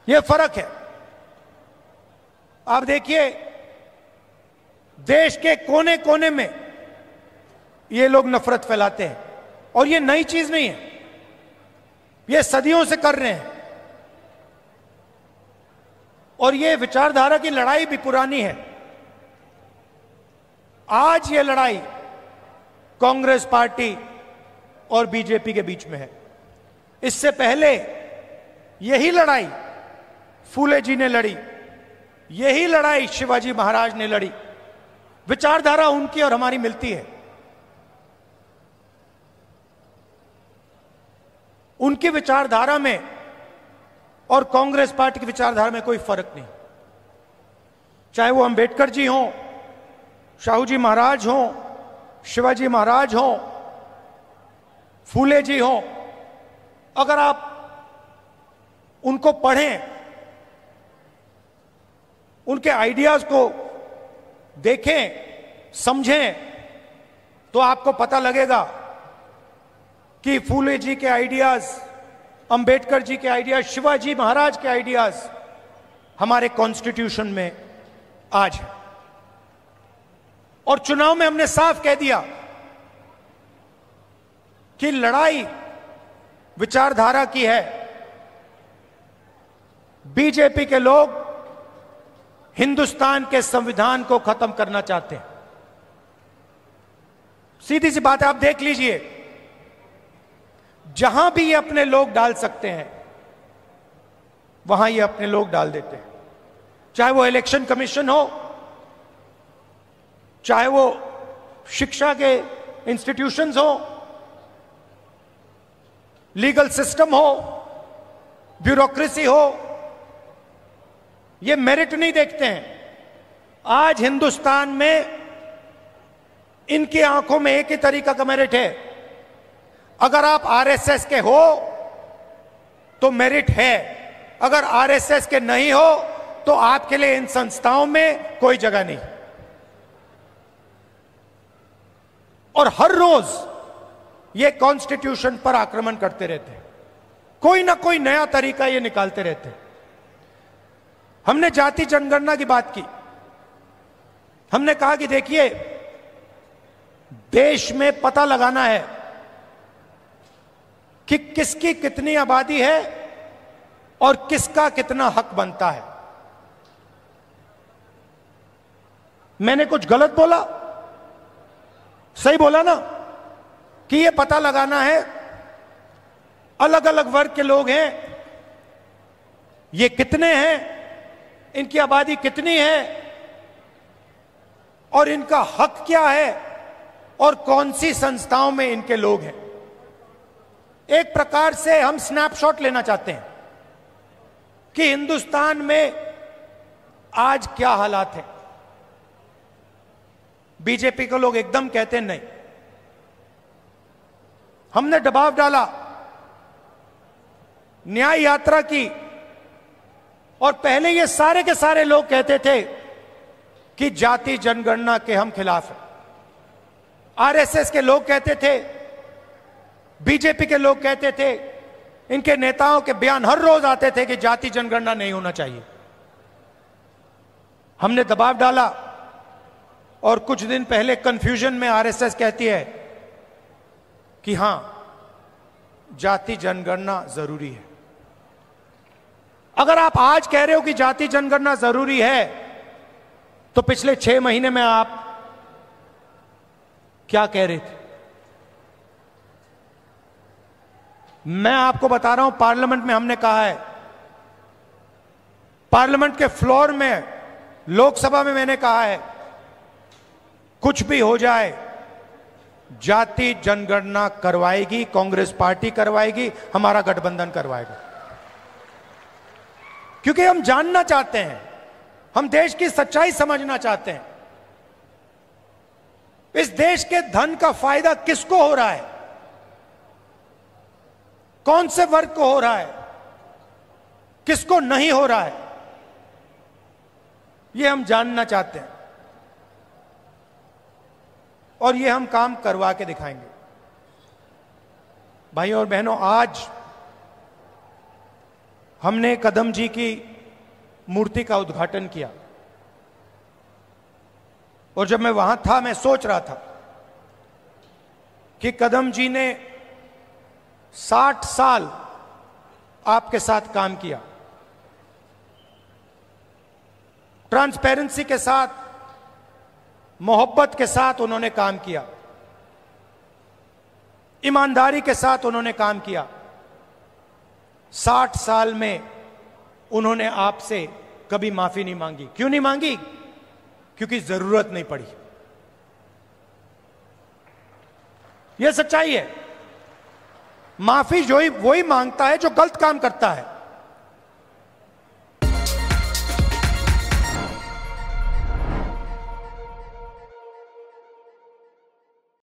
यह फर्क है। आप देखिए, देश के कोने कोने में ये लोग नफरत फैलाते हैं, और ये नई चीज नहीं है, ये सदियों से कर रहे हैं। और ये विचारधारा की लड़ाई भी पुरानी है। आज ये लड़ाई कांग्रेस पार्टी और बीजेपी के बीच में है। इससे पहले यही लड़ाई फूले जी ने लड़ी, यही लड़ाई शिवाजी महाराज ने लड़ी। विचारधारा उनकी और हमारी मिलती है। उनकी विचारधारा में और कांग्रेस पार्टी की विचारधारा में कोई फर्क नहीं। चाहे वो अंबेडकर जी हों, शाहू जी महाराज हों, शिवाजी महाराज हों, फूले जी हों, अगर आप उनको पढ़ें, उनके आइडियाज को देखें, समझें, तो आपको पता लगेगा कि फूले जी के आइडियाज, अंबेडकर जी के आइडियाज, शिवाजी महाराज के आइडियाज हमारे कॉन्स्टिट्यूशन में आज है। और चुनाव में हमने साफ कह दिया कि लड़ाई विचारधारा की है। बीजेपी के लोग हिंदुस्तान के संविधान को खत्म करना चाहते हैं। सीधी सी बात है, आप देख लीजिए, जहां भी ये अपने लोग डाल सकते हैं वहां ये अपने लोग डाल देते हैं। चाहे वो इलेक्शन कमीशन हो, चाहे वो शिक्षा के इंस्टीट्यूशंस हो, लीगल सिस्टम हो, ब्यूरोक्रेसी हो, ये मेरिट नहीं देखते हैं। आज हिंदुस्तान में इनकी आंखों में एक ही तरीका का मेरिट है। अगर आप आरएसएस के हो तो मेरिट है, अगर आरएसएस के नहीं हो तो आपके लिए इन संस्थाओं में कोई जगह नहीं। और हर रोज ये कॉन्स्टिट्यूशन पर आक्रमण करते रहते हैं, कोई ना कोई नया तरीका ये निकालते रहते हैं। हमने जाति जनगणना की बात की। हमने कहा कि देखिए, देश में पता लगाना है कि किसकी कितनी आबादी है और किसका कितना हक बनता है। मैंने कुछ गलत बोला? सही बोला ना कि यह पता लगाना है, अलग अलग वर्ग के लोग हैं, ये कितने हैं, इनकी आबादी कितनी है और इनका हक क्या है और कौन सी संस्थाओं में इनके लोग हैं। एक प्रकार से हम स्नैपशॉट लेना चाहते हैं कि हिंदुस्तान में आज क्या हालात है। बीजेपी के लोग एकदम कहते हैं नहीं। हमने दबाव डाला, न्याय यात्रा की, और पहले ये सारे के सारे लोग कहते थे कि जाति जनगणना के हम खिलाफ हैं। आरएसएस के लोग कहते थे, बीजेपी के लोग कहते थे, इनके नेताओं के बयान हर रोज आते थे कि जाति जनगणना नहीं होना चाहिए। हमने दबाव डाला और कुछ दिन पहले कंफ्यूजन में आरएसएस कहती है कि हां, जाति जनगणना जरूरी है। अगर आप आज कह रहे हो कि जाति जनगणना जरूरी है, तो पिछले 6 महीने में आप क्या कह रहे थे? मैं आपको बता रहा हूं, पार्लियामेंट में हमने कहा है, पार्लियामेंट के फ्लोर में, लोकसभा में मैंने कहा है, कुछ भी हो जाए जाति जनगणना करवाएगी कांग्रेस पार्टी, करवाएगी, हमारा गठबंधन करवाएगा। क्योंकि हम जानना चाहते हैं, हम देश की सच्चाई समझना चाहते हैं। इस देश के धन का फायदा किसको हो रहा है, कौन से वर्ग को हो रहा है, किसको नहीं हो रहा है, यह हम जानना चाहते हैं। और यह हम काम करवा के दिखाएंगे। भाइयों और बहनों, आज हमने कदम जी की मूर्ति का उद्घाटन किया और जब मैं वहां था मैं सोच रहा था कि कदम जी ने 60 साल आपके साथ काम किया, ट्रांसपेरेंसी के साथ, मोहब्बत के साथ उन्होंने काम किया, ईमानदारी के साथ उन्होंने काम किया। 60 साल में उन्होंने आपसे कभी माफी नहीं मांगी। क्यों नहीं मांगी? क्योंकि जरूरत नहीं पड़ी। यह सच्चाई है। माफी जो ही वही मांगता है जो गलत काम करता है।